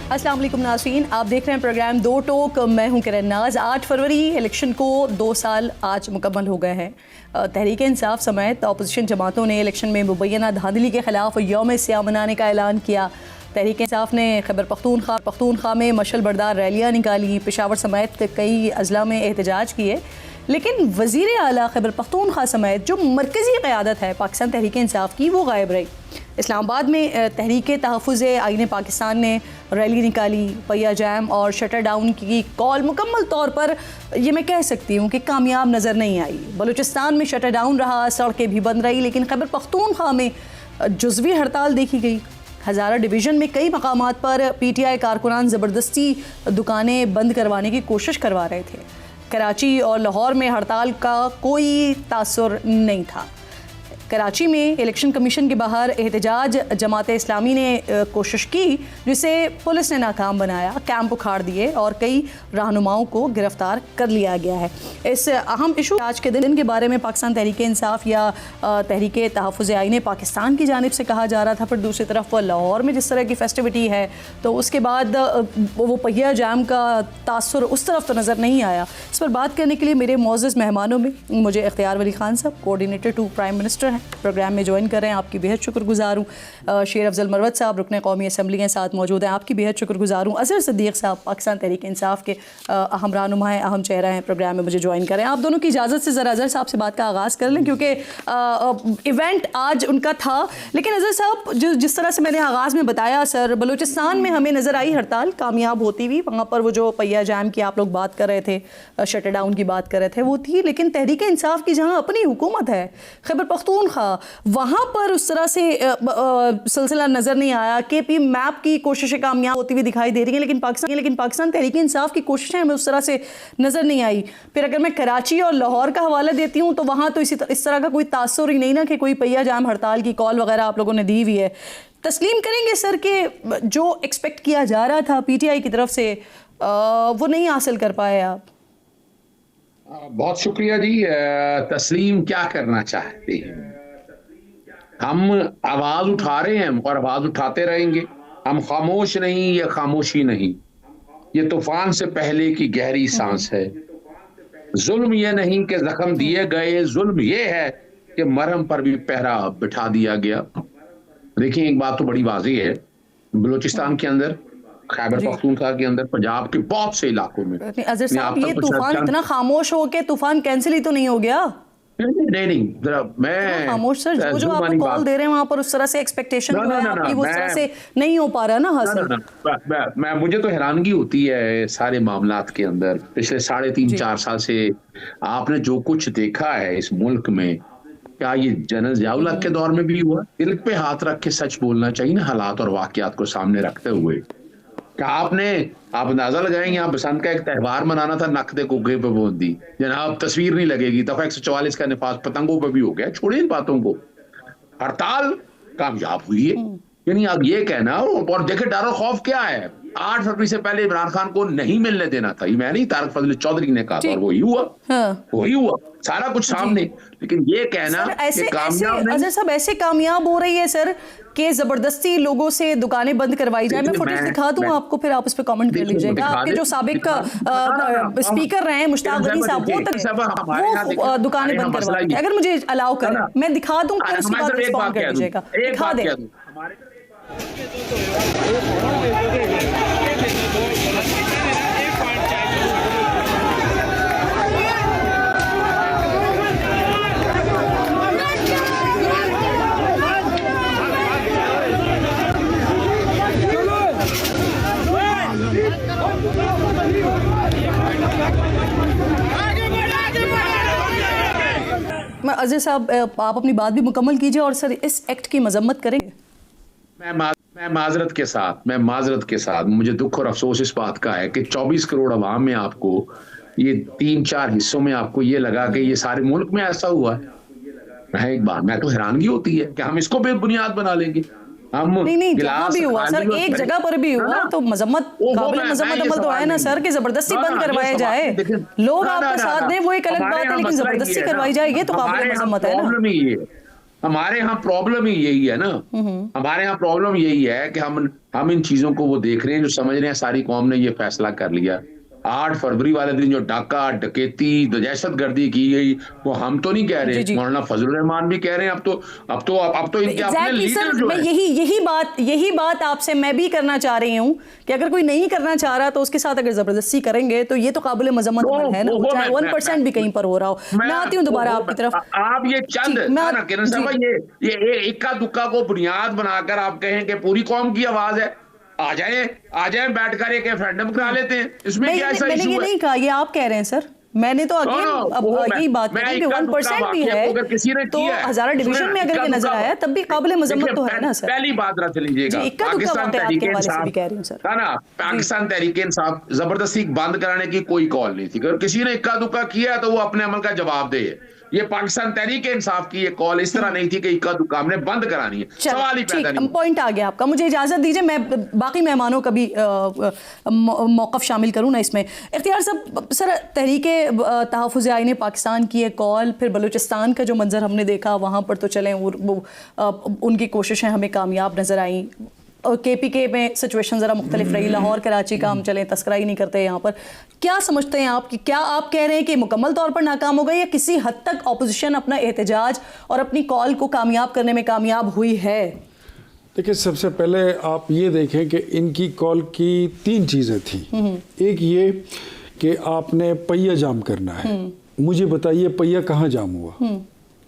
अस्सलाम वालेकुम नाज़रीन, आप देख रहे हैं प्रोग्राम दो टोक। मैं हूं किरण नाज। 8 फरवरी इलेक्शन को 2 साल आज मुकम्मल हो गए हैं। तहरीक इंसाफ समेत अपोजिशन जमातों ने इलेक्शन में मुबैना धांधली के खिलाफ यौम सियाह मनाने का ऐलान किया। तहरीक इंसाफ ने खैबर पख्तूनख्वा में मशल बरदार रैलियाँ निकाली, पेशावर समेत कई अजला में एहतजाज किए। लेकिन वज़ीर आला खैबर पख्तूनख्वा समेत जो मरकज़ी क़यादत है पाकिस्तान तहरीक इंसाफ की, वो गायब रही। इस्लामाबाद में तहरीक तहफ़्फ़ुज़ आईन पाकिस्तान ने रैली निकाली। पहिया जैम और शटर डाउन की कॉल मुकम्मल तौर पर ये मैं कह सकती हूँ कि कामयाब नज़र नहीं आई। बलूचिस्तान में शटर डाउन रहा, सड़कें भी बंद रही, लेकिन खैबर पख्तूनख्वा में जुज़वी हड़ताल देखी गई। हज़ारा डिवीज़न में कई मकामात पर PTI कारकुनान ज़बरदस्ती दुकानें बंद करवाने की कोशिश करवा रहे थे। कराची और लाहौर में हड़ताल का कोई तासुर नहीं था। कराची में इलेक्शन कमीशन के बाहर एहतजाज जमात इस्लामी ने कोशिश की, जिसे पुलिस ने नाकाम बनाया। कैंप उखाड़ दिए और कई रहनुमाओं को गिरफ्तार कर लिया गया है। इस अहम इशू आज के दिन के बारे में पाकिस्तान तहरीक इंसाफ या तहरीक तहफ़्फ़ुज़ आईन पाकिस्तान की जानिब से कहा जा रहा था। फिर दूसरी तरफ लाहौर में जिस तरह की फेस्टिविटी है, तो उसके बाद वो पहिया जाम का तासुर उस तरफ तो नज़र नहीं आया। इस पर बात करने के लिए मेरे मौजूद मेहमानों में मुझे इख्तियार Wali Khan sahab, coordinator to prime minister, program में ज्वाइन कर रहे हैं, आपकी बेहद शुक्रगुजार हूँ। शेर अफजल मरवत साहब रुकने कौमी असम्बली के साथ मौजूद हैं, आपकी बेहद शुक्रगुजार हूँ। अज़हर सिद्दीक़ साहब पाकिस्तान तहरीक इंसाफ के अहम रहनुमा हैं, अहम चेहरा हैं, प्रोग्राम में मुझे ज्वाइन करें। आप दोनों की इजाज़त से ज़रा अज़हर साहब से बात का आगाज़ कर लें, क्योंकि इवेंट आज उनका था। लेकिन अज़हर साहब, जिस तरह से मैंने आगाज़ में बताया सर, बलूचिस्तान में हमें नज़र आई हड़ताल कामयाब होती हुई। वहाँ पर वो जो पहिया जाम की आप लोग बात कर रहे थे, शटर डाउन की बात कर रहे थे, वो थी। लेकिन तहरीक इंसाफ की जहाँ अपनी हुकूमत है, खैबर पख्तूनख्वा, वहाँ पर उस तरह से सिलसिला नज़र नहीं आया। KP मैप की कोशिशें कामयाब होती हुई दिखाई दे रही हैं, लेकिन पाकिस्तान तहरीक इंसाफ की कोशिशें हमें उस तरह से नज़र नहीं आई। फिर अगर मैं कराची और लाहौर का हवाला देती हूँ, तो वहाँ तो इस तरह का कोई तासुर ही नहीं ना कि कोई पहिया जाम हड़ताल की कॉल वगैरह आप लोगों ने दी हुई है। तस्लीम करेंगे सर कि जो एक्सपेक्ट किया जा रहा था PTI की तरफ से, वो नहीं हासिल कर पाए आप? बहुत शुक्रिया जी। तस्लीम क्या करना चाहते हैं? हम आवाज उठा रहे हैं और आवाज उठाते रहेंगे। हम खामोश नहीं, ये खामोशी नहीं, ये तूफान से पहले की गहरी सांस है। जुल्म ये नहीं कि जख्म दिए गए, जुल्म ये है कि मरहम पर भी पहरा बिठा दिया गया। देखिए, एक बात तो बड़ी वाज़ेह है, बलूचिस्तान के अंदर, खैबर पख्तूनख्वा के अंदर, पंजाब के बहुत से इलाकों में अज़हर साहब, ये तूफान इतना खामोश हो के तूफान कैंसिल ही तो नहीं हो गया? नहीं, जरा मैं खामोश सर, जो आपको कॉल दे रहे हैं वहाँ पर उस तरह से एक्सपेक्टेशन जो है आपकी, वो उस तरह से नहीं हो पा रहा ना हासिल। मुझे तो हैरानगी होती है सारे मामलात के अंदर। पिछले 3.5-4 साल से आपने जो कुछ देखा है इस मुल्क में, क्या ये जनरल ज़िया-उल हक के दौर में भी हुआ? दिल पे हाथ रख के सच बोलना चाहिए ना, हालात और वाकयात को सामने रखते हुए। क्या आप अंदाजा लगाएंगे, आप बसंत का एक त्यौहार मनाना था, नक दे गुग्गे पे बूंदी, जनाब तस्वीर नहीं लगेगी। दफा 144 का निफाज पतंगों पे भी हो गया। छोड़िए इन बातों को, हड़ताल कामयाब हुई है। यानी आप ये कहना, और देखिए डर और खौफ क्या है। 8 फरवरी से पहले इमरान खान को नहीं मिलने देना था, ये मैं नहीं, तारिक फजल चौधरी ने कहा था, और वही हुआ। वही हुआ, सारा कुछ सामने। लेकिन ये कहना कि कामयाब नहीं। सब ऐसे कामयाब हो रही है सर कि जबरदस्ती लोगों से दुकानें बंद करवाई जाए। मैं फुटेज दिखा दूं आपको, फिर आप उस पर कमेंट कर लीजिएगा। आपके जो साबिक स्पीकर रहे हैं मुश्ताक गनी साहब, वो दुकानें बंद करवाई, अगर मुझे अलाउ करें मैं दिखा दूं, फिर उसके बाद रिस्पॉन्ड कर लीजिएगा। दिखा दें। अज़हर साहब, आप अपनी बात भी मुकम्मल कीजिए और सर इस एक्ट की मजम्मत करेंगे। मैं माजरत के साथ मुझे दुख और अफसोस इस बात का है कि 24 करोड़ अवाम में आपको ये 3-4 हिस्सों में आपको ये लगा कि ये सारे मुल्क में ऐसा हुआ है। एक बार मैं तो हैरानगी होती है कि हम इसको बेबुनियाद बना लेंगे। नहीं, जहाँ भी हुआ सर, एक जगह पर भी हुआ तो मजम्मत, काबिल मजम्मत अमल तो है ना सर, कि जबरदस्ती बंद करवाया जाए। लोग आपका साथ दें वो एक अलग बात है, लेकिन जबरदस्ती करवाई जाए ये तो काबिल मजम्मत है ना। हमारे यहाँ प्रॉब्लम ही यही है ना, हमारे यहाँ प्रॉब्लम यही है कि हम इन चीजों को वो देख रहे हैं, जो समझ रहे हैं सारी कौम ने ये फैसला कर लिया। 8 फरवरी वाले दिन जो डाका डकैती दहशतगर्दी की गई, वो हम तो नहीं कह जी, रहे, जी। मौलाना फजलुर रहमान भी कह रहे हैं। अब तो इनके अपने Exactly, लीडर सर, जो मैं है, यही बात आपसे मैं भी करना चाह रही हूँ कि अगर कोई नहीं करना चाह रहा तो उसके साथ अगर जबरदस्ती करेंगे तो ये तो काबिल मजम्मत अमल है ना, वो चाहे 1% भी कहीं पर हो रहा हो। मैं आती हूँ दोबारा आपकी तरफ। आप ये चंद जी, मैं ना किरण साहब, ये इक्का दुक्का को बुनियाद बनाकर आप कहें कि पूरी कौम की आवाज है, आ जाएं बैठकर एक रेफरेंडम करा लेते हैं, इसमें क्या ऐसा मैंने ये इशू है? नहीं कहा, ये आप कह रहे हैं सर। मैंने तो अगेन अब यही बात कही कि 1% भी है तो हजारा डिवीजन में अगर ये नजर आया तब भी काबिल मजम्मत तो है ना सर। पहली बात रख लीजिएगा, जी, इक्का दुक्का पाकिस्तान बात है आपके तहरीक हवाले से भी इंसाफ कह रही हूँ सर। था ना, पाकिस्तान तहरीक इंसाफ जबरदस्ती बंद कराने की कोई कॉल नहीं थी। अगर किसी ने इक्का दुक्का किया तो वो अपने अमल का जवाब दे। ये पाकिस्तान तहरीक इंसाफ की ये कॉल इस तरह नहीं थी कि इक्का दुक्का हमने बंद करानी है, सवाल ही पैदा नहीं। पॉइंट आ गया आपका। मुझे इजाजत दीजिए, मैं बाकी मेहमानों का भी मौक़िफ़ शामिल करूं ना इसमें। इख्तियार साहब, सर, तहरीक तहफ़्फ़ुज़ आईन पाकिस्तान की एक कॉल, फिर बलूचिस्तान का जो मंजर हमने देखा वहाँ पर तो चलें उनकी कोशिशें हमें कामयाब नज़र आई। KPK में सिचुएशन ज़रा मुख्तलिफ रही, लाहौर कराची का हम चलें तस्करा ही नहीं करते यहाँ पर। क्या समझते हैं आप कि क्या आप कह रहे हैं कि मुकम्मल तौर पर नाकाम हो गई, या किसी हद तक अपोजिशन अपना एहतजाज और अपनी कॉल को कामयाब करने में कामयाब हुई है? देखिए, सबसे पहले आप ये देखें कि इनकी कॉल की 3 चीज़ें थी। एक ये कि आपने पहिया जाम करना है। मुझे बताइए पहिया कहाँ जाम हुआ?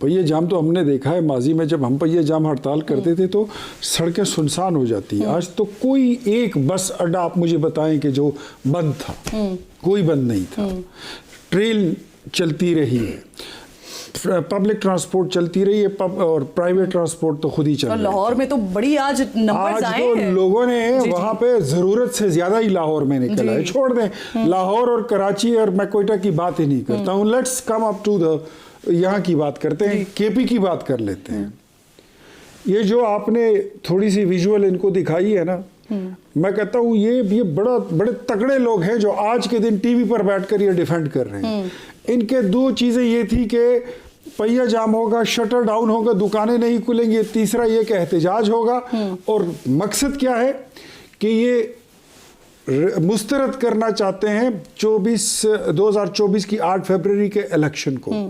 पहिया जाम तो हमने देखा है माजी में, जब हम पहिया जाम हड़ताल करते थे तो सड़कें सुनसान हो जाती है। आज तो कोई एक बस अड्डा आप मुझे बताएं कि जो बंद था, कोई बंद नहीं था। ट्रेन चलती रही है, पब्लिक ट्रांसपोर्ट चलती रही है, और प्राइवेट ट्रांसपोर्ट तो खुद ही चल रहा है। लाहौर में तो बड़ी आज नंबर्स आए तो हैं। लोगों ने वहां पे जरूरत से ज्यादा ही लाहौर में निकला है। छोड़ दें लाहौर और कराची और मैं कोयटा की बात ही नहीं करता हूँ। Let's come up to the यहाँ की बात करते हैं, KP की बात कर लेते हैं। ये जो आपने थोड़ी सी विजुअल इनको दिखाई है ना, मैं कहता हूँ ये बड़े तगड़े लोग हैं जो आज के दिन टीवी पर बैठकर ये डिफेंड कर रहे हैं। इनके 2 चीजें ये थी कि पहिया जाम होगा, शटर डाउन होगा, दुकानें नहीं खुलेंगी, तीसरा ये कि एहतजाज होगा। और मकसद क्या है कि ये मुस्तरद करना चाहते हैं 2024 की 8 फरवरी के इलेक्शन को।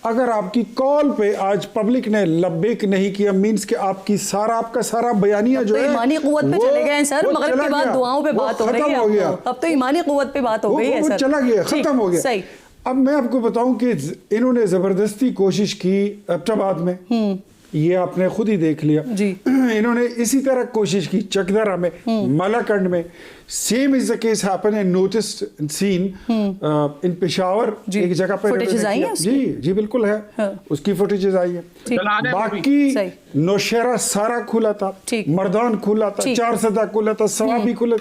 अगर आपकी कॉल पे आज पब्लिक ने लब्बेक नहीं किया, मींस कि आपका सारा बयानिया जो है ईमानी कुव्वत पे चले गए हैं सर। मगरिब के बाद दुआओं पे बात हो रही है, अब तो ईमानी कुव्वत पे बात हो गई है सर। चला गया, खत्म हो गया। सही। अब मैं आपको बताऊं कि इन्होंने जबरदस्ती कोशिश की एबटाबाद में, ये आपने खुद ही देख लिया जी। इन्होंने इसी तरह कोशिश की चकदरा में, मलाकंड में। Same is the case happen and noticed seen in Peshawar. एक जगह पे फुटेजेस आई हैं उसकी? जी बिल्कुल है। हाँ। उसकी फुटेजेस आई है। बाकी नौशहरा सारा खुला था, मर्दान खुला था, 4 सदा खुला था, सवाबी खुला।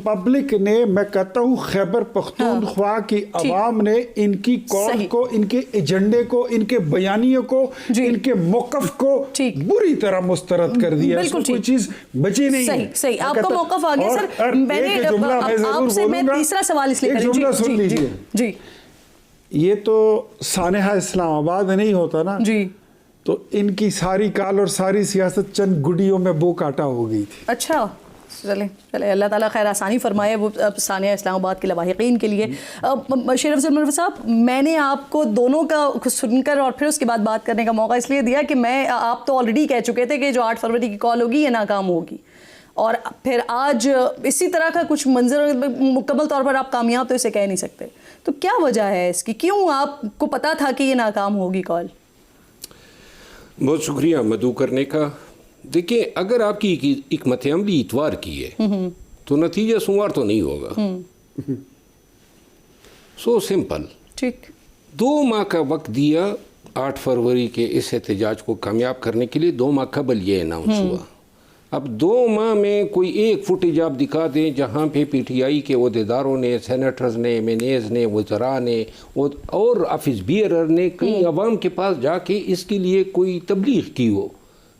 पब्लिक ने, मैं कहता हूँ खैबर पख्तूनख्वा की आवाम ने इनकी कॉल को, इनके एजेंडे को, इनके बयानियों को, इनके मौकफ को बुरी तरह मुस्तरद कर दिया। कोई चीज बची नहीं। सही, आपका मौकफ आ गया सर। आपसे मैं तीसरा सवाल इसलिए एक जुमला सुन लीजिए जी। ये तो सानेहा इस्लामाबाद नहीं होता ना जी, तो इनकी सारी काल और सारी सियासत चंद गुडियों में बो काटा हो गई थी। अच्छा, चले अल्लाह ताला खैर आसानी फरमाए वो सानिया इस्लामाबाद के लवाहिकीन के लिए। शेर अफजल मुनव्वर साहब, मैंने आपको दोनों का सुनकर और फिर उसके बाद बात करने का मौका इसलिए दिया कि आप तो ऑलरेडी कह चुके थे कि जो 8 फरवरी की कॉल होगी ये नाकाम होगी, और फिर आज इसी तरह का कुछ मंजर, मुकम्मल तौर पर आप कामयाब तो इसे कह नहीं सकते। तो क्या वजह है इसकी, क्यों आपको पता था कि ये नाकाम होगी कॉल? बहुत शुक्रिया मधु करने का। देखिए, अगर आपकी हिकमत अमली इतवार की है तो नतीजा सोमवार तो नहीं होगा। So simple. ठीक, 2 माह का वक्त दिया 8 फरवरी के इस एहतजाज को कामयाब करने के लिए। 2 माह कबल ये अनाउंस हुआ। अब 2 माह में कोई एक फुटेज आप दिखा दें जहाँ पे PTI के अहदेदारों ने, सेनेटर्स ने, MNAs ने, वज़रा ने और ऑफिस बियरर ने कहीं अवाम के पास जाके इसके लिए कोई तबलीग की हो,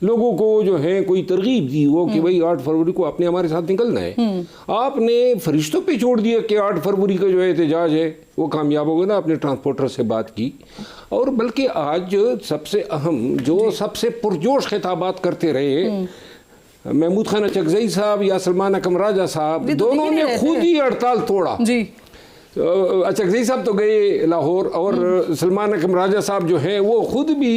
लोगों को जो है कोई तरगीब दी हो कि भाई 8 फरवरी को आपने हमारे साथ निकलना है। आपने फरिश्तों पे छोड़ दिया कि 8 फरवरी का जो एहतजाज है वो कामयाब होगा ना, आपने ट्रांसपोर्टर से बात की। और बल्कि आज सबसे अहम जो सबसे पुरजोश खिताबात करते रहे महमूद खान अचकज़ई साहब या सलमान अकरम राजा साहब, दोनों ने खुद ही हड़ताल तोड़ा जी। अचकज़ई साहब तो गए लाहौर और सलमान अकरम राजा साहब जो हैं वो खुद भी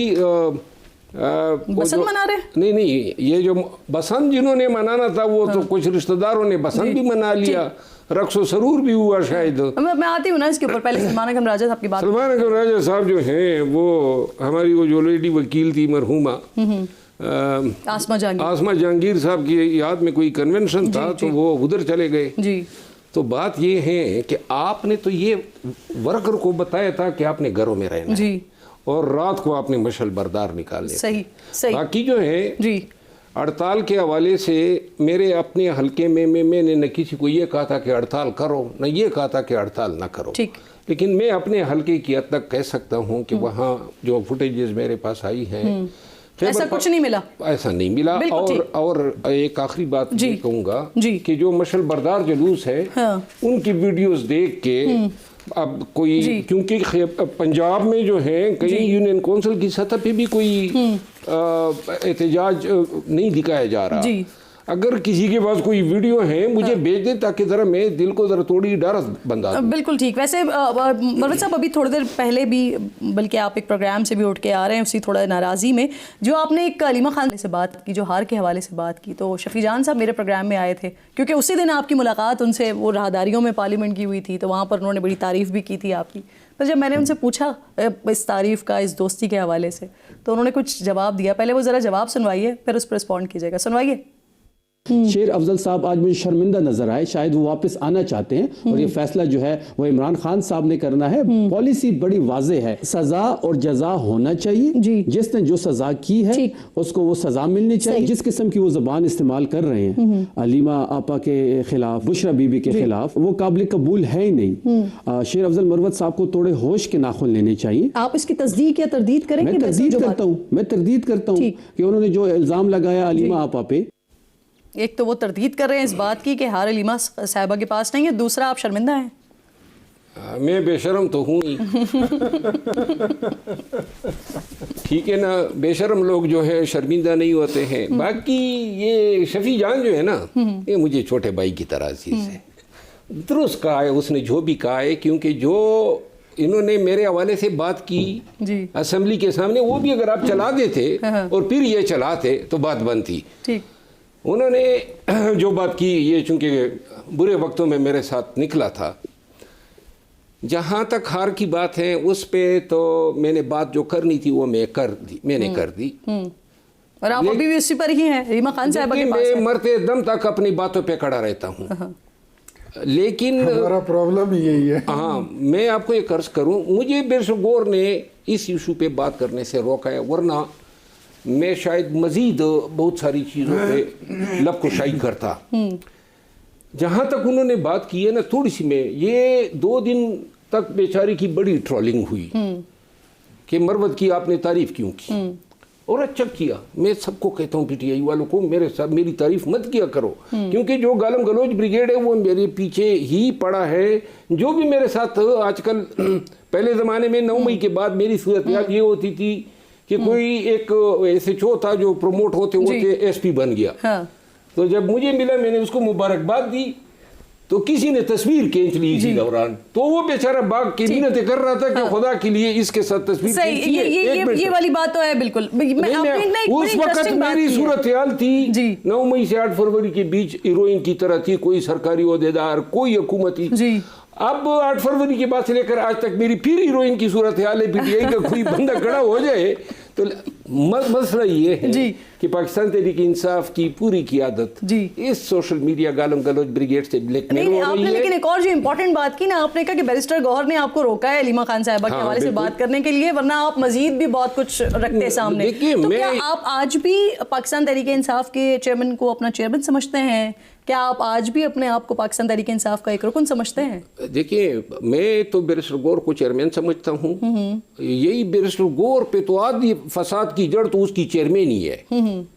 बसंत मना रहे? नहीं, ये जो बसंत जिन्होंने मनाना था वो तो कुछ रिश्तेदारों ने बसंत भी मना लिया, रक्सो सरूर भी हुआ शायद। मैं आती हूँ ना इसके ऊपर, पहले सलमान अकरम राजा साहब की बात। सलमान अकरम राजा साहब जो हैं वो हमारी वो जो लेडी वकील थी मरहूमा आसमा जहांगीर साहब की याद में कोई कन्वेंशन था तो वो उधर चले गए जी। तो बात ये है कि आपने तो ये वर्कर को बताया था कि आपने घरों में रहना जी, और रात को आपने मशल बरदार निकालने। सही। बाकी जो है जी हड़ताल के हवाले से मेरे अपने हलके में मैंने न किसी को ये कहा था कि हड़ताल करो, न ये कहा था कि हड़ताल न करो। लेकिन मैं अपने हल्के की हद तक कह सकता हूँ कि वहाँ जो फुटेजेस मेरे पास आई हैं ऐसा कुछ नहीं मिला, ऐसा नहीं मिला। और एक आखिरी बात ये कहूँगा कि जो मशल बरदार जुलूस है उनकी वीडियोस देख के अब कोई, क्योंकि पंजाब में जो है कहीं यूनियन काउंसिल की सतह पे भी कोई एहतजाज नहीं दिखाया जा रहा। अगर किसी के पास कोई वीडियो है मुझे भेज दे ताकि जरा मैं दिल को जरा थोड़ी डर बंदा दूं। बिल्कुल ठीक। वैसे मरवत साहब अभी थोड़ी देर पहले भी, बल्कि आप एक प्रोग्राम से भी उठ के आ रहे हैं उसी थोड़ा नाराज़ी में, जो आपने एक अलीमा खान से बात की, जो हार के हवाले से बात की, तो शफी जान साहब मेरे प्रोग्राम में आए थे क्योंकि उसी दिन आपकी मुलाकात उनसे वो राहदारियों में पार्लियामेंट की हुई थी, तो वहाँ पर उन्होंने बड़ी तारीफ़ भी की थी आपकी। तो जब मैंने उनसे पूछा इस तारीफ़ का, इस दोस्ती के हवाले से, तो उन्होंने कुछ जवाब दिया। पहले वो ज़रा जवाब सुनवाइए, फिर उस पर रिस्पॉन्ड कीजिएगा। सुनवाइए। शेर अफजल साहब आज मुझे शर्मिंदा नजर आए, शायद वो वापस आना चाहते हैं और ये फैसला जो है वो इमरान खान साहब ने करना है। पॉलिसी बड़ी वाज़ेह है, सजा और जजा होना चाहिए। जिसने जो सजा की है उसको वो सजा मिलनी चाहिए। जिस किस्म की वो जबान इस्तेमाल कर रहे हैं अलीमा आपा के खिलाफ, बुशरा बीबी के खिलाफ, वो काबिल कबूल है ही नहीं। शेर अफजल मरवत साहब को थोड़े होश के नाखून लेने चाहिए। आप इसकी तस्दीक या तरदीद करेंगे? मैं तरदीद करता हूँ कि उन्होंने जो इल्जाम लगाया अलीमा आपा पे, एक तो वो तरदीद कर रहे हैं इस बात की कि हार अलीमा साहिबा के पास नहीं है, दूसरा आप शर्मिंदा हैं। मैं बेशरम तो हूँ ही ठीक है ना, बेशरम लोग जो है शर्मिंदा नहीं होते हैं। बाकी ये शफी जान जो है ना, ये मुझे छोटे भाई की तरह चीज़ है। दुरुस्त कहा है उसने जो भी कहा है, क्योंकि जो इन्होंने मेरे हवाले से बात की असेंबली के सामने, वो भी अगर आप चला देते और फिर ये चलाते तो बात बनती। ठीक, उन्होंने जो बात की, ये चूंकि बुरे वक्तों में मेरे साथ निकला था, जहाँ तक हार की बात है उस पे तो मैंने बात जो करनी थी वो मैंने कर दी। और आप अभी भी उसी पर ही हैं, रीमा खान साहब के पास। मैं मरते दम तक अपनी बातों पे खड़ा रहता हूँ, लेकिन हमारा प्रॉब्लम यही है। हाँ, मैं आपको ये कर्ज करूँ, मुझे बेशगौर ने इस इशू पे बात करने से रोका है, वरना मैं शायद मजीद बहुत सारी चीज़ों पे लबकुशाई करता। जहाँ तक उन्होंने बात की है ना, थोड़ी सी में ये 2 दिन तक बेचारी की बड़ी ट्रोलिंग हुई कि मरवत की आपने तारीफ क्यों की, और अच्छा किया। मैं सबको कहता हूँ पीटीआई वालों को, मेरे साथ मेरी तारीफ मत किया करो, क्योंकि जो गालम गलोच ब्रिगेड है वो मेरे पीछे ही पड़ा है। जो भी मेरे साथ आजकल, पहले ज़माने में 9 मई के बाद मेरी सूरत याद ये होती थी कि कोई एक SHO था जो प्रमोट होते SP बन गया। हाँ। तो जब मुझे मिला मैंने उसको मुबारकबाद दी, तो किसी ने तस्वीर खींच ली इसी दौरान, तो वो बेचारा बाग की मिन्नतें कर रहा था कि खुदा के लिए इसके साथ तस्वीर खींचिए। ये वाली बात तो है बिल्कुल। उस वक्त मेरी सूरत हाल थी 9 मई से 8 फरवरी के बीच हीरोइन की तरह थी, कोई सरकारी ओहदेदार, कोई हुकूमती। अब 8 फरवरी के बाद से लेकर आज तक मेरी फिर हीरोइन की सूरत हाल है। पीटीआई का कोई बंदा खड़ा हो जाए तो मसला ये है कि पाकिस्तान तहरीक इंसाफ की पूरी क़ियादत इस सोशल मीडिया गालम गलोच ब्रिगेड से ब्लैकमेल हो रही है। लेकिन एक और जो इम्पोर्टेंट बात की ना आपने, कहा कि बैरिस्टर गौहर ने आपको रोका है अलीमा खान साहिबा के हवाले से बात करने के लिए, वरना आप मजीद भी बहुत कुछ रखते हैं सामने। तो क्या आप आज भी पाकिस्तान तहरीक इंसाफ के चेयरमैन को अपना चेयरमैन समझते हैं? क्या आप आज भी अपने आप को पाकिस्तान तहरीक इंसाफ का एक रुकन समझते हैं? देखिए, मैं तो बैरिस्टर गौर को चेयरमैन समझता हूँ। यही बैरिस्टर गौर पे तो आधी फसाद की जड़ तो उसकी चेयरमैन ही है।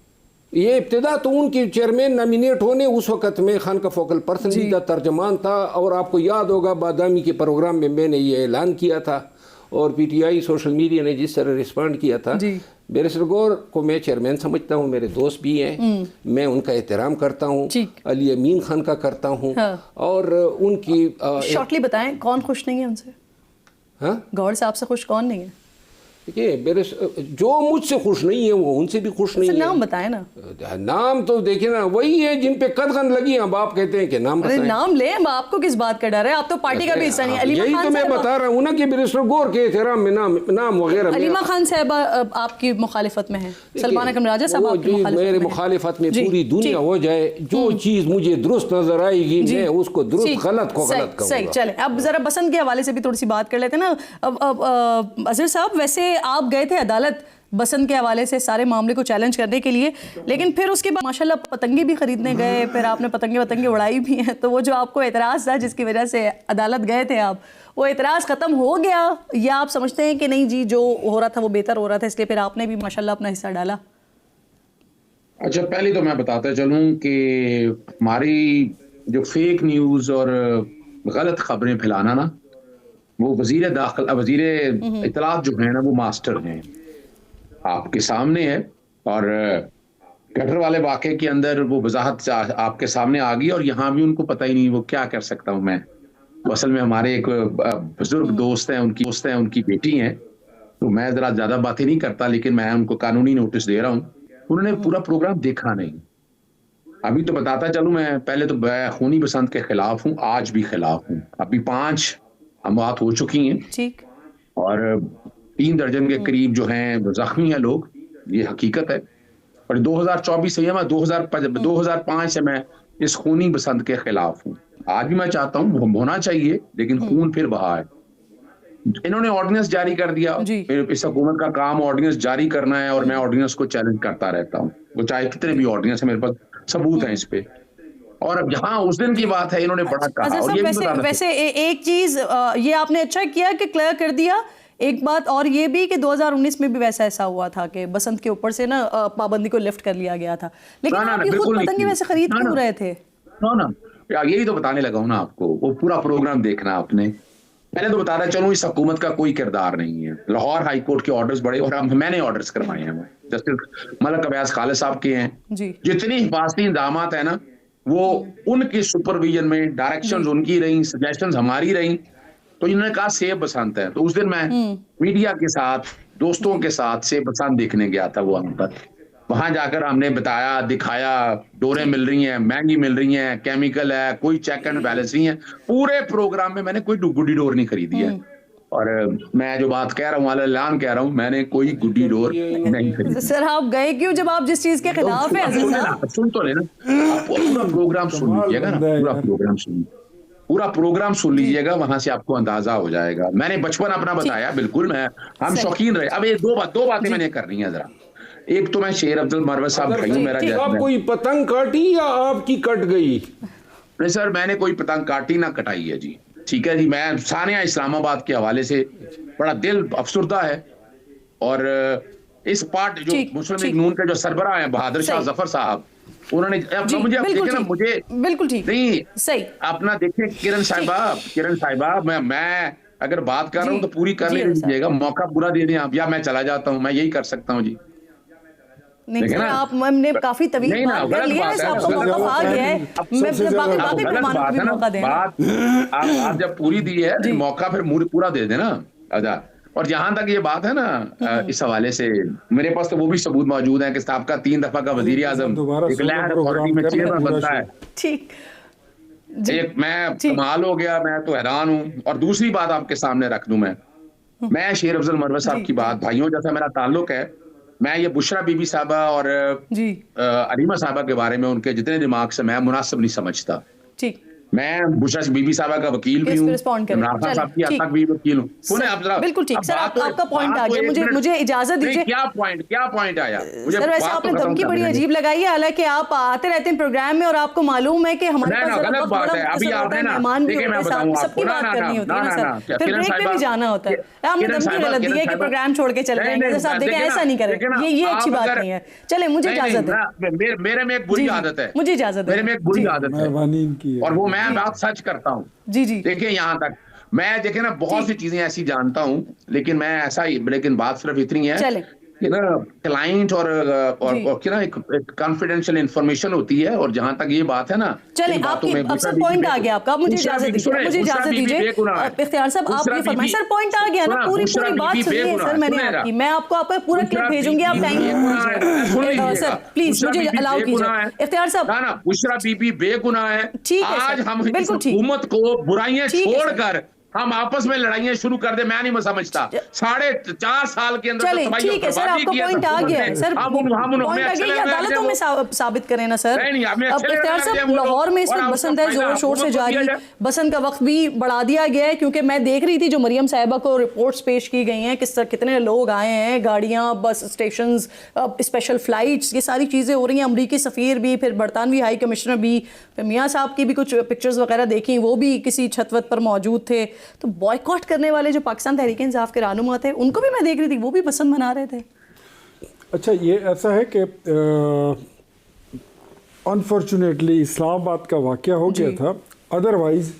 ये इब्तिदा तो उनकी चेयरमैन नॉमिनेट होने उस वक़्त में खान का फोकल पर्सनलीदा तर्जमान था, और आपको याद होगा बादामी के प्रोग्राम में मैंने ये ऐलान किया था और पीटीआई सोशल मीडिया ने जिस तरह रिस्पॉन्ड किया था। बैरिस्टर गौर को मैं चेयरमैन समझता हूँ, मेरे दोस्त भी हैं, मैं उनका एहतराम करता हूँ, अली अमीन खान का करता हूँ। और उनकी शॉर्टली बताएं कौन खुश नहीं है उनसे? हाँ, गौर साहब से खुश कौन नहीं है? देखिए, जो मुझसे खुश नहीं है वो उनसे भी खुश नहीं है। नाम बताएं ना। नाम तो देखिए ना, वही है जिन पे कदगन लगी। अब आप कहते हैं कि नाम बताएं। नाम ले, आपको किस बात का डर है? आप तो पार्टी का भी हिस्सा नहीं। अलीमा यही खान तो मैं बता रहा हूँ ना कि बैरिस्टर गौर के एहतराम में नाम वगैरह। अलीमा खान साहब आपकी मुखालिफत में है, सलमान अकरम राजा साहब आपकी मेरे मुखालिफत में पूरी दुनिया हो जाए, जो चीज मुझे दुरुस्त नजर आएगी मैं उसको दुरुस्त, गलत को गलत कहूंगा। सही, चले अब जरा बसंत के हवाले से भी थोड़ी सी बात कर लेते हैं ना। अब अजहर साहब, वैसे आप गए थे अदालत बसंत के हवाले से सारे मामले को चैलेंज करने के लिए, लेकिन फिर उसके बाद माशाल्लाह पतंगे भी खरीदने गए, फिर आपने पतंगे उड़ाई भी हैं, तो वो जो आपको एतराज़ था जिसकी वजह से अदालत गए थे आप, वो एतराज़ ख़त्म हो गया, या आप समझते हैं कि नहीं जी जो हो रहा था वो बेहतर हो रहा था, इसलिए फिर आपने भी माशाल्लाह अपना हिस्सा डाला? अच्छा, पहले तो मैं बताता चलूं कि हमारी जो फेक न्यूज़ और गलत खबरें फैलाना ना, वो वजीर इत्तलात जो है ना, वो मास्टर हैं, आपके सामने है। और गटर वाले वाक़े के अंदर वो वजाहत आपके सामने आ गई, और यहाँ भी उनको पता ही नहीं वो क्या कर सकता हूँ मैं। असल में हमारे एक बुजुर्ग दोस्त हैं, उनकी बेटी हैं, तो मैं ज़रा ज़्यादा बातें नहीं करता, लेकिन मैं उनको कानूनी नोटिस दे रहा हूँ। उन्होंने पूरा प्रोग्राम देखा नहीं। अभी तो बताता चलूँ, मैं पहले तो खूनी बसंत के खिलाफ हूँ, आज भी खिलाफ हूँ। अभी 5 अमवात हो चुकी हैं, ठीक, और 3 दर्जन के करीब जो हैं जख्मी हैं लोग, ये हकीकत है। और 2024 से, मैं 2005 से मैं इस खूनी बसंत के खिलाफ हूँ। आज भी मैं चाहता हूँ होना चाहिए, लेकिन खून फिर बहा है। इन्होंने ऑर्डिनेंस जारी कर दिया, इस हुकूमत का काम ऑर्डिनेंस जारी करना है, और मैं ऑर्डिनेंस को चैलेंज करता रहता हूँ, वो चाहे कितने भी ऑर्डिनेंस है, मेरे पास सबूत है इस पे। और अब यहाँ उस दिन की बात है, इन्होंने बड़ा कहा। और ये वैसे एक चीज ये आपने अच्छा किया कि क्लियर कर दिया। एक बात और ये भी कि 2019 में भी वैसा ऐसा हुआ था कि बसंत के ऊपर से ना पाबंदी को लिफ्ट कर लिया गया था, लेकिन आप ये खुद पतंगे वैसे खरीद क्यों रहे थे? ना यही तो बताने लगा हूं ना आपको, वो पूरा प्रोग्राम देखना आपने। पहले तो बताना चलूं, इस हुकूमत का कोई किरदार नहीं है। लाहौर हाई कोर्ट के ऑर्डर्स बड़े, और मैंने ऑर्डर्स करवाए हैं, जस्टिस मलक अब्बास खालिद साहब के हैं। जितनी हिफाजती इंतजाम है ना, वो उनके सुपरविजन में, डायरेक्शंस उनकी रही, सजेशंस हमारी रही। तो इन्होंने कहा सेब बसंत है, तो उस दिन मैं मीडिया के साथ, दोस्तों के साथ सेब बसंत देखने गया था। वहां जाकर हमने बताया, दिखाया, डोरें मिल रही हैं, महंगी मिल रही हैं, केमिकल है, कोई चेक एंड बैलेंस नहीं है। पूरे प्रोग्राम में मैंने कोई गुड्डी डोर नहीं खरीदी है, और मैं जो बात कह रहा हूँ, ऐलान कह रहा हूँ, मैंने कोई गुड्डी डोर नहीं खरीदी। सर आप गए क्यों जब आप जिस चीज के खिलाफ हैं? सुन तो लेना, पूरा प्रोग्राम सुन लीजिएगा ना, पूरा प्रोग्राम सुन लीजिएगा, वहां से आपको अंदाजा हो जाएगा। मैंने बचपन अपना बताया, बिल्कुल हम शौकीन रहे। अब ये दो बातें मैंने करनी है जरा। एक तो मैं शेर अब्दुल मरवत साहब भाई, मेरा आप कोई पतंग काटी या आपकी कट गई? नहीं सर, मैंने कोई पतंग काटी ना कटाई है जी, ठीक है जी। मैं सानिया इस्लामाबाद के हवाले से बड़ा दिल अफसुर्दा है, और इस पार्ट जो मुस्लिम लीग नून के जो सरबराह हैं बहादुर शाह जफर साहब, उन्होंने मुझे बिल्कुल ठीक नहीं सही अपना देखे। किरण साहिबा मैं अगर बात कर रहा हूँ तो पूरी कर लीजिएगा, मौका पूरा दे दें आप, या मैं चला जाता हूँ, मैं यही कर सकता हूँ जी। नहीं सर, आपने काफी तवील बात कर ली है, आपका मौका आ गया है, मैं बाकी मेहमानों को भी मौका दें। आप जब पूरी दी है मौका, फिर पूरा दे देना। और जहां तक ये बात है ना, इस हवाले से मेरे पास तो वो भी सबूत मौजूद है कि आपका 3 दफा का वजीर आजम एक लैंड अथॉरिटी में चेयरमैन बनता है। ठीक, एक मैं कमाल हो गया, मैं तो हैरान हूँ। और दूसरी बात आपके सामने रख दूं, मैं शेर अफजल मरवत साहब की बात, भाइयों जैसा मेरा ताल्लुक है, मैं ये बुशरा बीबी साहबा और अलीमा साहबा के बारे में उनके जितने दिमाग से मैं मुनासिब नहीं समझता। ठीक, मैं बुशरा बीबी साहबा का वकील भी इस हूँ, पे रिस्पॉन्ड करें। इमरान खान साहब की हद ठीक। तक भी वकील हूँ। सुने आप जरा, बिल्कुल ठीक अब सर, बात तो- आपका पॉइंट आ बात तो गया, एक मिनट- मुझे इजाजत नहीं, दीजिए। क्या पॉइंट आया मुझे सर वैसे बात तो आपने खत्म धमकी करने बड़ी दें। अजीब लगाई है, हालांकि आप आते रहते हैं प्रोग्राम में और आपको मालूम है कि हमारे ना, पास गलत वक्त बात बड़ा है। अभी मुख्तसर होता आपने है, ना, मेहमान भी देखिए होते मैं हैं साथ, बताऊं सबकी आपको, बात ना, करनी होती है ना ना, सर, ना, फिर किरण ब्रेक पे भी साहिबा- जाना होता है। आपने किरण धमकी साहिबा- गलत दी किरण है कि साहिबा- प्रोग्राम छोड़ के चले नहीं, जाएंगे, नहीं, साहब देखें देखिए ना, ऐसा नहीं देखिए करें, ना, ये आप अच्छी बात अगर- नहीं है। चले मुझे नहीं, इजाजत है, नहीं, मेरे में एक बुरी जी, आदत है, मुझे इजाजत है। मेरे में एक बुरी जी। आदत है, मेहरबानी इनकी है। और वो मैं बात सच करता हूँ। जी जी देखिए यहाँ तक मैं देखे ना बहुत सी चीजें ऐसी जानता हूँ, लेकिन मैं ऐसा ही, लेकिन बात सिर्फ इतनी है चलें। कि ना क्लाइंट और जी। क्या ना एक कॉन्फिडेंशियल इंफॉर्मेशन होती है, और जहां तक ये बात है ना, चलें, इन बातों आपकी में अब बुशरा सर बीबी पॉइंट आ बेगुनाह- गया आपका, मुझे बुशरा इजाजत बीबी- दीजिए, सुने, मुझे बुशरा इजाजत बीबी दीजिए। बेगुनाह है। इख्तियार साहब आप बुशरा भी फरमाइए। बीबी- सर पॉइंट आ गया ना, सुना, पूरी बुशरा बात बीबी सुनिए बेगुनाह सर, है, मैंने सुने आपकी, ना। मैं आपको आपका पूरा क्लिप बुशरा भेजूंगी, आप बीबी टाइम बेगुनाह है, सुन लीजिएगा। सर प्लीज बुशरा मुझे बीबी अलाउ बेगुनाह है। कीजिए। इख्तियार साहब ना बुशरा बीबी बेगुनाह है। ठीक है आज सर, हम इस बिल्कुल ठीक। हुकूमत को बुराइयां ठीक है सर। छोड़कर हम आपस में लड़ाइयां शुरू कर दे, मैं नहीं समझता। 4.5 साल के अंदर चले तो तबाही ठीक है और सर, बर्बादी आपका की है पॉइंट आ हुकूमत गया ने। है सर, हम हमें पॉइंट आ अच्छे गया, ये लग रहे अदालतों हैं में वो। साबित करें ना सर। नहीं, हमें अब अच्छे लग इख्तियार रहे हैं साहब वो लोग, लाहौर में इस और वक्त आप बसंत है उसका जोर शोर से फायदा जारी, हुकूमत को दिया जाए। बसंत का वक्त भी बढ़ा दिया गया है, क्योंकि मैं देख रही थी जो मरियम साहिबा को रिपोर्ट्स पेश की गई हैं, कितने लोग आए हैं, गाड़ियां, बस स्टेशन, स्पेशल फ्लाइट्स, ये सारी चीज़ें हो रही हैं। अमरीकी सफ़ीर भी, फिर बरतानवी हाई कमिश्नर भी, फिर मियाँ साहब की भी कुछ पिक्चर्स वगैरह देखी, वो भी किसी छतवत पर मौजूद थे। तो बॉयकॉट करने वाले जो पाकिस्तान तहरीक इंसाफ के रहनुमा थे, उनको भी मैं देख रही थी, वो भी पसंद मना रहे थे। अच्छा, ये ऐसा है कि अनफॉर्चुनेटली इस्लामाबाद का वाक़या हो गया था, अदरवाइज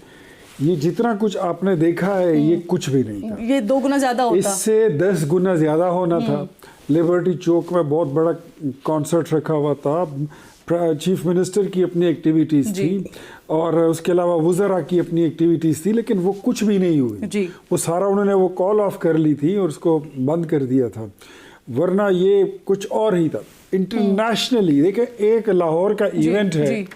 ये जितना कुछ आपने देखा है ये कुछ भी नहीं था। ये 2 गुना ज़्यादा होता। इससे 10 गुना ज़्यादा होना था। लिबर्टी चौक में बहुत बड़ा कॉन्सर्ट रखा हुआ था, चीफ मिनिस्टर की अपनी एक्टिविटीज़ थी और उसके अलावा वज़रा की अपनी एक्टिविटीज़ थी, लेकिन वो कुछ भी नहीं हुई जी। वो सारा उन्होंने वो कॉल ऑफ कर ली थी और उसको बंद कर दिया था, वरना ये कुछ और ही था। इंटरनेशनली देखिए, एक लाहौर का इवेंट है, जी।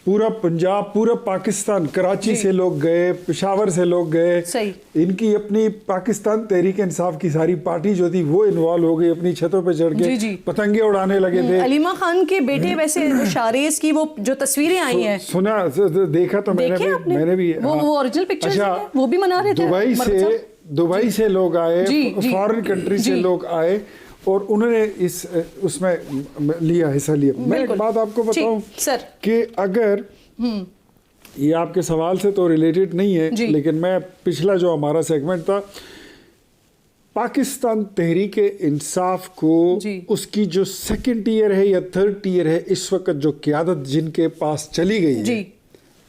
पूरा पंजाब, पूरा पाकिस्तान, कराची से लोग गए, पेशावर से लोग गए, सही। इनकी अपनी पाकिस्तान तहरीक इंसाफ की सारी पार्टी जो थी वो इन्वॉल्व हो गई, अपनी छतों पे चढ़ जी, जी। के पतंगे उड़ाने लगे थे। अलीमा खान के बेटे वैसे वो शारेस की वो जो तस्वीरें आई हैं, सुना, देखा तो देखे मैंने भी वो हाँ। ओरिजिनल पिक्चर्स अच्छा, हैं, वो भी मना रहे थे दुबई से लोग आए, जी, जी। फॉरेन कंट्री से जी। लोग आए और उन्होंने उसमें लिया, हिस्सा लिया। मैं एक बिल्कुल। बात आपको बताऊं सर। कि अगर ये आपके सवाल से तो रिलेटेड नहीं है, जी। लेकिन मैं पिछला जो हमारा सेगमेंट था, पाकिस्तान तहरीक इंसाफ को जी। उसकी जो सेकंड टीयर है या थर्ड टीयर है, इस वक्त जो क़यादत जिनके पास चली गई जी। है,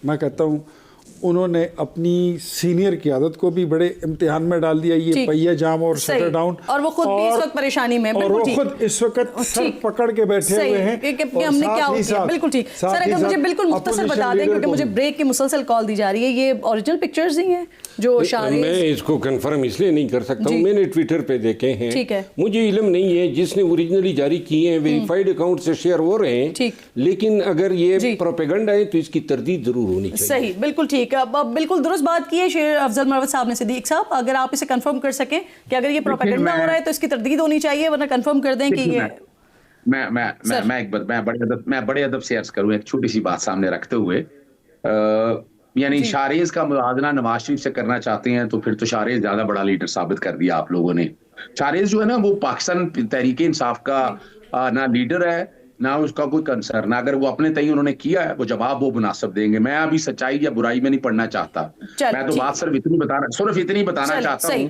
मैं कहता हूँ उन्होंने अपनी सीनियर क़यादत को भी बड़े इम्तिहान में डाल दिया। ये ठीक। पहिया जाम और सही। शटर डाउन, और वो खुद भी इस वक्त परेशानी में, और बिल्कुल वो ठीक। खुद इस वक्त सर ठीक। पकड़ के बैठे सही। हुए हैं कि और हमने साथ क्या ही किया, साथ- बिल्कुल ठीक। साथ सर ही अगर मुझे साथ बिल्कुल मुख्तसर opposition बता दें, leader क्योंकि को मुझे भी। ब्रेक की मुसलसल कॉल दी जा रही है, ये ओरिजिनल पिक्चर्स ही हैं जो मैं शारेस। इसको कंफर्म इसलिए नहीं कर सकता हूँ, मैंने ट्विटर पे देखे हैं, ठीक है। मुझे इल्म नहीं है जिसने ओरिजिनली जारी किए हैं, वेरीफाइड अकाउंट से शेयर हो रहे हैं, ठीक। लेकिन अगर ये जी। प्रोपेगेंडा है तो इसकी तरदीद जरूर होनी चाहिए। सही, बिल्कुल ठीक। अब बिल्कुल दुरुस्त बात की है शेर अफजल मरवत साहब ने। सिद्दीक साहब, अगर आप इसे कंफर्म कर सकें कि अगर ये प्रोपेगेंडा हो रहा है तो इसकी तरदीद होनी चाहिए, वरना कंफर्म कर दें कि ये मैं बड़े अदब से अर्ज करूं, एक छोटी सी बात सामने रखते हुए, यानी शारेज का मुआवजा नवाज शरीफ से करना चाहते हैं तो फिर तो शारेज ज्यादा बड़ा लीडर साबित कर दिया आप लोगों ने। शारेज जो है ना, वो पाकिस्तान तहरीक इंसाफ का ना लीडर है, ना उसका कोई कंसर्न। अगर वो अपने तय उन्होंने किया है, वो जवाब वो मुनासिब देंगे। मैं अभी सच्चाई या बुराई में नहीं पढ़ना चाहता, मैं तो बात सिर्फ इतनी बताना चाहता हूँ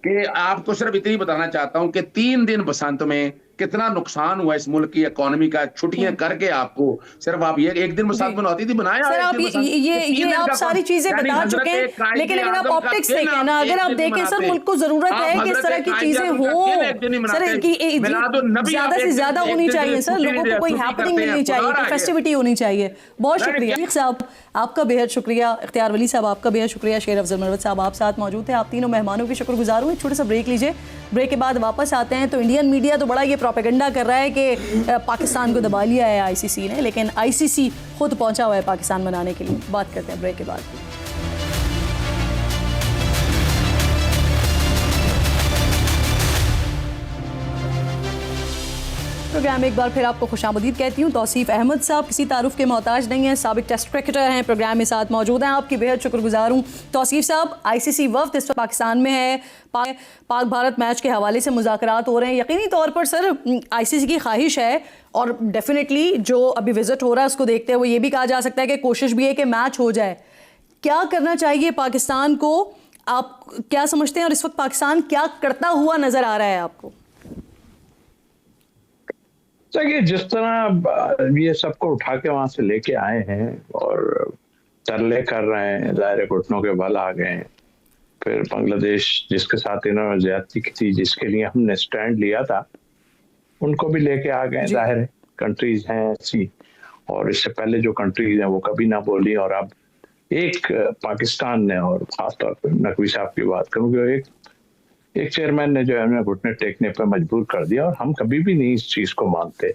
कि आपको सिर्फ इतनी बताना चाहता हूं कि 3 दिन बसंत में कितना नुकसान हुआ इस मुल्क की इकोनॉमी का, छुट्टियां करके आपको सिर्फ आप ये एक दिन बसंत बनवाती थी, बनाया सर आप ये आप सारी चीजें बता चुके हैं, लेकिन अगर आप ऑप्टिक्स देखें ना, अगर आप देखें सर, मुल्क को जरूरत है कि इस तरह की चीजें हो, सर इनकी ज्यादा से ज्यादा होनी चाहिए सर, लोगों को कोई हैपनिंग मिलनी चाहिए, कोई फेस्टिविटी होनी चाहिए। बहुत शुक्रिया साहब, आपका बेहद शुक्रिया। इख्तियार वली साहब आपका बेहद शुक्रिया। शेर अफजल मरवत साहब आप साथ मौजूद थे। आप तीनों मेहमानों के शुक्रगुजार हूँ। एक छोटा सा ब्रेक लीजिए, ब्रेक के बाद वापस आते हैं। तो इंडियन मीडिया तो बड़ा ये प्रोपेगेंडा कर रहा है कि पाकिस्तान को दबा लिया है आईसीसी ने, लेकिन आईसीसी खुद पहुंचा हुआ है पाकिस्तान बनाने के लिए। बात करते हैं ब्रेक के बाद। प्रोग्राम में एक बार फिर आपको खुशामदीद कहती हूँ। तौसीफ अहमद साहब किसी तारुफ के मोहताज नहीं हैं, साबिक टेस्ट क्रिकेटर हैं, प्रोग्राम में साथ मौजूद हैं। आपकी बेहद शुक्रगुजार हूँ। तौसीफ साहब, ICC वफ्द इस वक्त पाकिस्तान में है, पाक भारत मैच के हवाले से मुज़ाकरात हो रहे हैं। यकीनी तौर पर सर ICC की ख्वाहिश है और डेफिनेटली जो अभी विजिट हो रहा है उसको देखते हुए ये भी कहा जा सकता है कि कोशिश भी है कि मैच हो जाए। क्या करना चाहिए पाकिस्तान को, आप क्या समझते हैं, और इस वक्त पाकिस्तान क्या करता हुआ नजर आ रहा है आपको? देखिए, जिस तरह ये सबको उठा के वहां से लेके आए हैं और तरले कर रहे हैं, ज़ाहिर घुटनों के बल आ गए हैं। फिर बांग्लादेश जिसके साथ इन्होंने ज्यादती की थी, जिसके लिए हमने स्टैंड लिया था, उनको भी लेके आ गए। ज़ाहिर कंट्रीज हैं ऐसी, और इससे पहले जो कंट्रीज हैं वो कभी ना बोली। और अब एक पाकिस्तान ने, और खासतौर पर नकवी साहब की बात करूँ, एक चेयरमैन ने जो है हमें घुटने टेकने पर मजबूर कर दिया। और हम कभी भी नहीं इस चीज को मानते।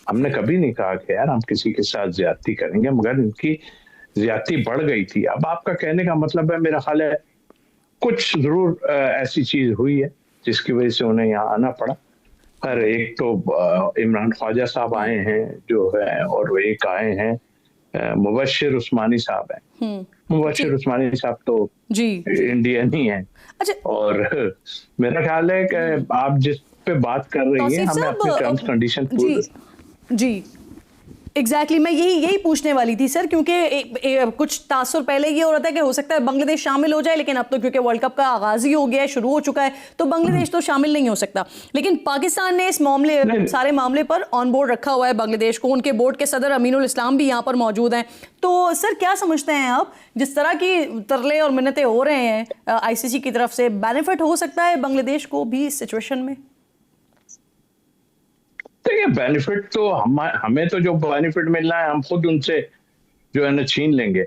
हमने कभी नहीं कहा कि यार हम किसी के साथ ज्यादती करेंगे, मगर इनकी ज्यादती बढ़ गई थी। अब आपका कहने का मतलब है, मेरा ख्याल है कुछ जरूर ऐसी चीज हुई है जिसकी वजह से उन्हें यहाँ आना पड़ा। हर एक तो इमरान ख्वाजा साहब आए हैं जो है, और एक आए हैं मुबश्शिर उस्मानी साहब हैं। मुबश्शिर उस्मानी साहब तो जी इंडियन ही हैं। अच्छा, और मेरा ख्याल है कि आप जिस पे बात कर रही हैं, हमें अपने टर्म्स कंडीशन जी एग्जैक्टली मैं यही पूछने वाली थी सर, क्योंकि कुछ तासुर पहले ये हो रहा था कि हो सकता है बांग्लादेश शामिल हो जाए, लेकिन अब तो क्योंकि वर्ल्ड कप का आगाज ही हो गया है, शुरू हो चुका है, तो बांग्लादेश तो शामिल नहीं हो सकता। लेकिन पाकिस्तान ने इस सारे मामले पर ऑन बोर्ड रखा हुआ है बांग्लादेश को। उनके बोर्ड के सदर अमीनुल इस्लाम भी यहाँ पर मौजूद हैं। तो सर क्या समझते हैं आप, जिस तरह की तरले और मिन्नतें हो रहे हैं ICC की तरफ से, बेनिफिट हो सकता है बांग्लादेश को भी इस सिचुएशन में? देखिए, बेनिफिट तो हमें तो जो बेनिफिट मिलना है हम खुद उनसे जो है ना छीन लेंगे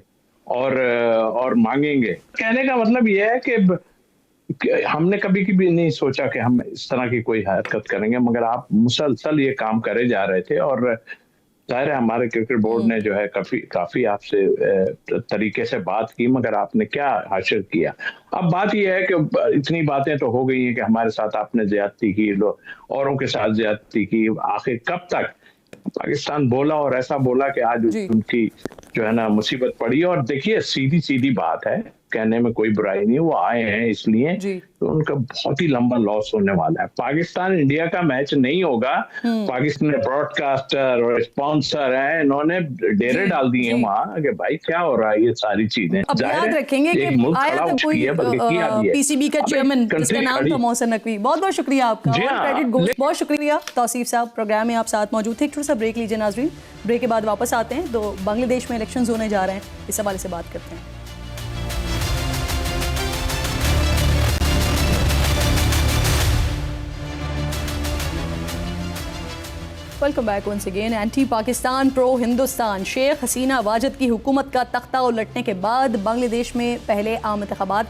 और मांगेंगे। कहने का मतलब ये है कि हमने कभी भी नहीं सोचा कि हम इस तरह की कोई हरकत करेंगे, मगर आप मुसलसल ये काम करे जा रहे थे। और जाहिर है हमारे क्रिकेट बोर्ड ने जो है काफी आपसे तरीके से बात की, मगर आपने क्या हासिल किया? अब बात यह है कि इतनी बातें तो हो गई हैं कि हमारे साथ आपने ज्यादती की, औरों के साथ ज्यादती की। आखिर कब तक? पाकिस्तान बोला और ऐसा बोला कि आज उनकी जो है ना मुसीबत पड़ी। और देखिए, सीधी बात है, कहने में कोई बुराई नहीं, वो आए हैं इसलिए, तो उनका बहुत ही लंबा लॉस होने वाला है। पाकिस्तान इंडिया का मैच नहीं होगा। पाकिस्तान ब्रॉडकास्टर और स्पॉन्सर है, इन्होंने डेरे डाल दिए वहां कि भाई क्या हो रहा है ये सारी चीजें। याद रखेंगे कि आया था कोई PCB का चेयरमैन जिसका नाम था मोहसिन नकवी। बहुत बहुत शुक्रिया आपका, क्रेडिट गोज़। बहुत शुक्रिया तौसीफ साहब, प्रोग्राम में आप साथ मौजूद थे। एक छोटा सा ब्रेक लीजिए नाजरीन, ब्रेक के बाद वापस आते हैं। तो बांग्लादेश में इलेक्शंस होने जा रहे हैं, इस हवाले से बात करते हैं। Welcome back once again. Anti Pakistan pro Hindustan Sheikh Hasina Wajid की हुकूमत का तख्ता उलटने के बाद बांग्लादेश में पहले आम इंतखाबात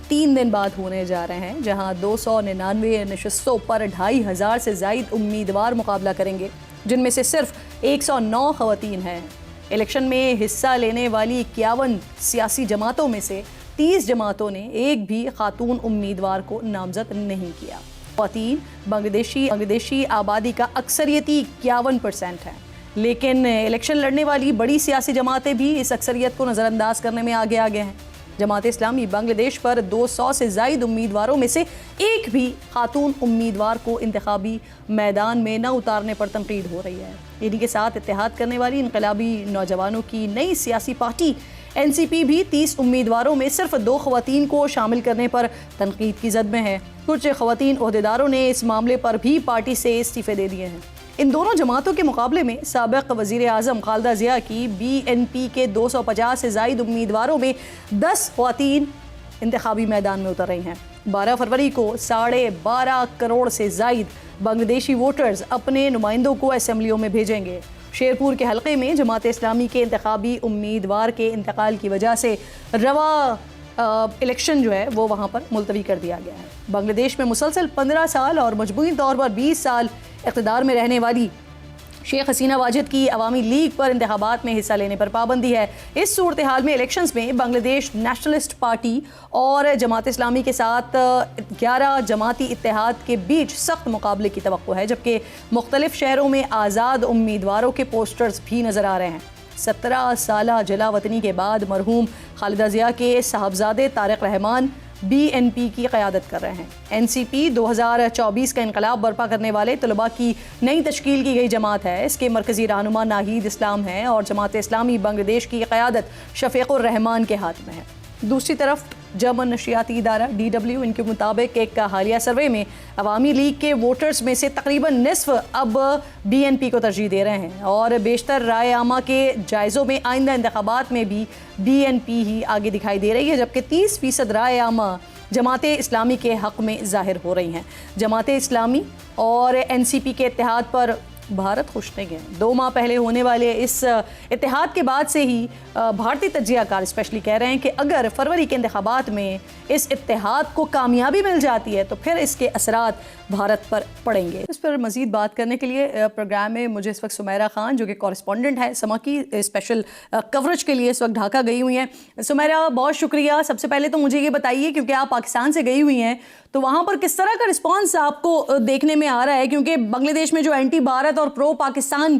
3 दिन बाद होने जा रहे हैं, जहां 299 नशस्तों पर 2500 से ज़ायद उम्मीदवार मुकाबला करेंगे, जिनमें से सिर्फ 109 ख़वातीन हैं। इलेक्शन में हिस्सा लेने वाली 51 सियासी जमातों में से 30 जमातों ने एक भी खातून उम्मीदवार को नामजद नहीं किया। ख़वातीन बांग्लादेशी आबादी का अक्सरियती 51% है, लेकिन इलेक्शन लड़ने वाली बड़ी सियासी जमातें भी इस अक्सरियत को नज़रअंदाज करने में आगे हैं। जमात इस्लामी बांग्लादेश पर 200 से ज़ायद उम्मीदवारों में से एक भी खातून उम्मीदवार को इंतखाबी मैदान में न उतारने पर तनकीद हो रही है। इन्हीं के साथ इत्तेहाद करने वाली इनकलाबी नौजवानों की नई सियासी पार्टी NCP भी 30 उम्मीदवारों में सिर्फ 2 ख़वातीन को शामिल करने पर तनकीद की जद में है। कुछ ख़वातीन ओहदेदारों ने इस मामले पर भी पार्टी से इस्तीफ़े दे दिए हैं। इन दोनों जमातों के मुकाबले में साबिक़ वज़ीर आज़म खालिदा ज़िया की BNP के 250 से ज़ायद उम्मीदवारों में 10 ख़वातीन इंतखाबी मैदान में उतर रही हैं। 12 फरवरी को 12.5 करोड़ से ज़ायद बांग्लादेशी वोटर्स अपने नुमाइंदों को असम्बलियों में भेजेंगे। शेरपुर के हलके में जमात इस्लामी के इंतखाबी उम्मीदवार के इंतकाल की वजह से रवा इलेक्शन जो है वो वहाँ पर मुलतवी कर दिया गया है। बांग्लादेश में मुसलसल 15 साल और मजबूरी तौर पर 20 साल इक़्तिदार में रहने वाली शेख हसीना वाजिद की अवामी लीग पर इंतखाबात में हिस्सा लेने पर पाबंदी है। इस सूरत हाल में इलेक्शंस में बांग्लादेश नेशनलिस्ट पार्टी और जमात इस्लामी के साथ 11 जमाती इत्तेहाद के बीच सख्त मुकाबले की तवक्को है, जबकि मुख्तलिफ शहरों में आज़ाद उम्मीदवारों के पोस्टर्स भी नज़र आ रहे हैं। 17 साला जलावतनी के बाद मरहूम खालिदा जिया के साहबजादे तारिक रहमान BNP की क़यादत कर रहे हैं। NCP 2024 का इनकलाब बर्पा करने वाले तलबा की नई तश्कील की गई जमात है। इसके मरकज़ी रहनुमा नाहीद इस्लाम है और जमात इस्लामी बांग्लादेश की क़यादत शफ़ीक़ुर रहमान के हाथ में है। दूसरी तरफ जर्मन नशियाती इदारा DW इनके मुताबिक एक हालिया सर्वे में अवामी लीग के वोटर्स में से तकरीबन निस्फ अब BNP को तरजीह दे रहे हैं और बेशतर राय आमा के जायज़ों में आइंदा इंतखाबात में भी BNP ही आगे दिखाई दे रही है, जबकि 30% राय आमा जमात इस्लामी के हक़ में ज़ाहिर हो रही हैं। जमात इस्लामी और NCP के इत्तेहाद पर भारत खुश नहीं है। 2 माह पहले होने वाले इस इत्तेहाद के बाद से ही भारतीय तज्ज़ियाकार स्पेशली कह रहे हैं कि अगर फरवरी के इंतखाबात में इस इत्तेहाद को कामयाबी मिल जाती है तो फिर इसके असरात भारत पर पड़ेंगे। इस पर मज़ीद बात करने के लिए प्रोग्राम में मुझे इस वक्त सुमैरा खान, जो कि कॉरेस्पॉन्डेंट है समा की, स्पेशल कवरेज के लिए इस वक्त ढाका गई हुई हैं। सुमैरा, बहुत शुक्रिया। सबसे पहले तो मुझे ये बताइए, क्योंकि आप पाकिस्तान से गई हुई हैं, तो वहाँ पर किस तरह का रिस्पॉन्स आपको देखने में आ रहा है? क्योंकि बांग्लादेश में जो एंटी भारत और प्रो पाकिस्तान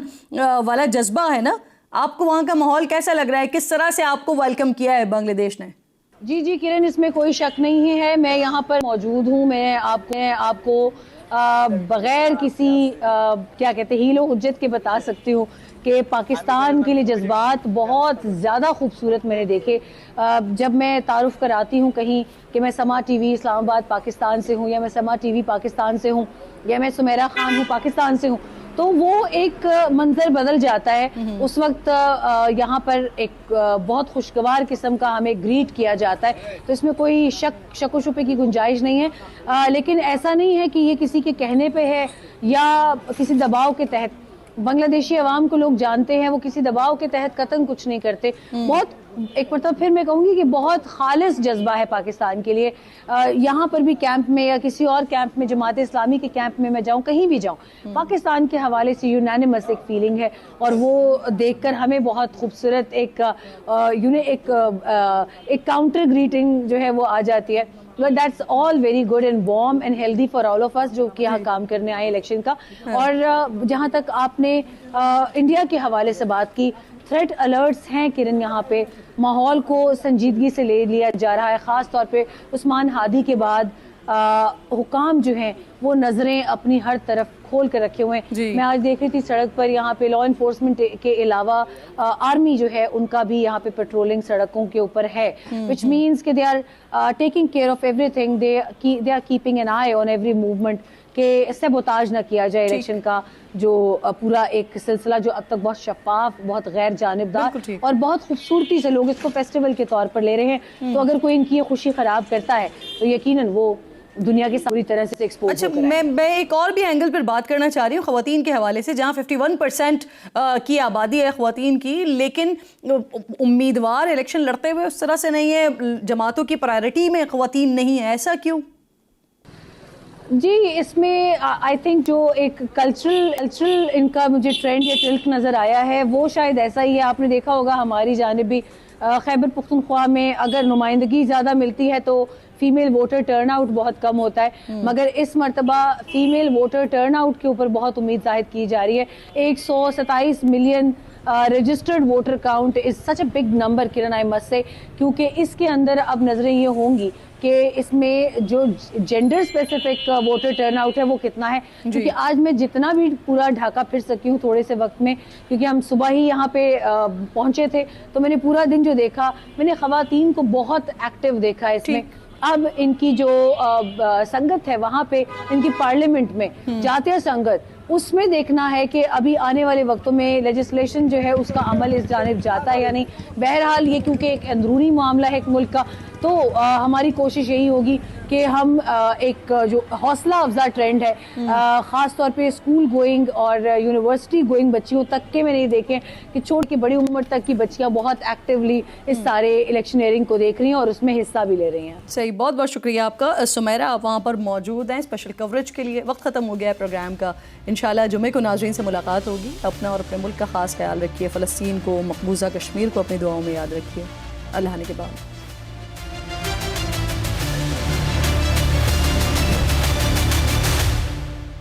वाला जज्बा है ना, आपको वहाँ का माहौल कैसा लग रहा है? किस तरह से आपको वेलकम किया है बांग्लादेश ने? जी किरण, इसमें कोई शक नहीं है। मैं यहाँ पर मौजूद हूँ। मैं आपको बगैर किसी क्या कहते हैं हीलो हुज्जत के बता सकती हूँ कि पाकिस्तान के लिए जज्बात बहुत ज़्यादा खूबसूरत मैंने देखे। जब मैं तारुफ कराती हूँ कहीं कि मैं समा TV इस्लामाबाद पाकिस्तान से हूँ, या मैं समा TV पाकिस्तान से हूँ, या मैं सुमैरा खान हूँ पाकिस्तान से हूँ, तो वो एक मंजर बदल जाता है। उस वक्त यहाँ पर एक बहुत खुशगवार किस्म का हमें ग्रीट किया जाता है, तो इसमें कोई शक व शुबे की गुंजाइश नहीं है। लेकिन ऐसा नहीं है कि ये किसी के कहने पे है या किसी दबाव के तहत। बांग्लादेशी अवाम को लोग जानते हैं, वो किसी दबाव के तहत कतई कुछ नहीं करते। बहुत एक मतलब फिर मैं कहूँगी कि बहुत खालिस जज्बा है पाकिस्तान के लिए। यहाँ पर भी कैंप में या किसी और कैंप में, जमात इस्लामी के कैंप में मैं जाऊँ, कहीं भी जाऊँ, पाकिस्तान के हवाले से यूनानिमस एक फीलिंग है, और वो देखकर हमें बहुत खूबसूरत एक काउंटर ग्रीटिंग जो है वो आ जाती है। But that's all very good and warm and healthy for all of us जो कि यहाँ काम करने आए इलेक्शन का। और जहाँ तक आपने इंडिया के हवाले से बात की, थ्रेट अलर्ट्स हैं किरण, यहाँ पे माहौल को संजीदगी से ले लिया जा रहा है। ख़ास तौर पे उस्मान हादी के बाद हुकाम जो हैं वो नज़रें अपनी हर तरफ खोल कर रखे हुए हैं। मैं आज देख रही थी सड़क पर, यहाँ पे लॉ इन्फोर्समेंट के अलावा आर्मी जो है उनका भी यहाँ पे पेट्रोलिंग सड़कों के ऊपर है, विच मीन्स कि they are taking care of everything, they are keeping an eye on every movement के सबोताज न किया जाए इलेक्शन का जो पूरा एक सिलसिला जो अब तक बहुत शफाफ, बहुत गैर जानिबदार और बहुत खूबसूरती से लोग इसको फेस्टिवल के तौर पर ले रहे हैं। तो अगर कोई इनकी ये खुशी खराब करता है तो यकीनन वो दुनिया के पूरी तरह से एक्सपोज। अच्छा, मैं एक और भी एंगल पर बात करना चाह रही हूँ ख़वातीन के हवाले से, जहाँ 51% की आबादी है ख़वातीन की, लेकिन उम्मीदवार इलेक्शन लड़ते हुए उस तरह से नहीं है, जमातों की प्रायोरिटी में ख़वातीन नहीं है, ऐसा क्यों? जी, इसमें आई थिंक जो एक कल्चरल इनका मुझे ट्रेंड या टिल्ट नज़र आया है वो शायद ऐसा ही है। आपने देखा होगा हमारी जानिब भी खैबर पख्तूनख्वा में अगर नुमाइंदगी ज़्यादा मिलती है तो फीमेल वोटर टर्नआउट बहुत कम होता है, मगर इस मरतबा फीमेल वोटर टर्नआउट के ऊपर बहुत उम्मीद जाहिर की जा रही है। 127 million registered voter count is such a big number Kiran, I must say, क्योंकि इसके अंदर अब नज़रें ये होंगी कि इसमें जो जेंडर स्पेसिफिक वोटर टर्नआउट है वो कितना है। क्योंकि आज मैं जितना भी पूरा ढाका फिर सकी हूँ थोड़े से वक्त में, क्योंकि हम सुबह ही यहाँ पे पहुँचे थे, तो मैंने पूरा दिन जो देखा, मैंने ख़वातीन को बहुत एक्टिव देखा इसमें। अब इनकी जो संगत है वहाँ पे, इनकी पार्लियामेंट में जातीय संगत, उसमें देखना है कि अभी आने वाले वक्तों में लेजिस्लेशन जो है उसका अमल इस जानिब जाता है या नहीं। बहरहाल ये क्योंकि एक अंदरूनी मामला है एक मुल्क का, तो हमारी कोशिश यही होगी कि हम एक जो हौसला अफजा ट्रेंड है ख़ास तौर पे स्कूल गोइंग और यूनिवर्सिटी गोइंग बच्चियों तक के मैंने ये देखें कि छोड़ के बड़ी उम्र तक की बच्चियां बहुत एक्टिवली इस सारे इलेक्शनियरिंग को देख रही हैं और उसमें हिस्सा भी ले रही हैं। सही, बहुत बहुत शुक्रिया आपका सुमेरा, आप वहाँ पर मौजूद हैं स्पेशल कवरेज के लिए। वक्त ख़त्म हो गया है प्रोग्राम का, इंशाल्लाह जुमे को नाज़रीन से मुलाकात होगी। अपना और अपने मुल्क का ख़ास ख्याल रखिए, फ़लस्तीन को, मकबूजा कश्मीर को अपनी दुआओं में याद रखिए। अल्लाह ने के बाद।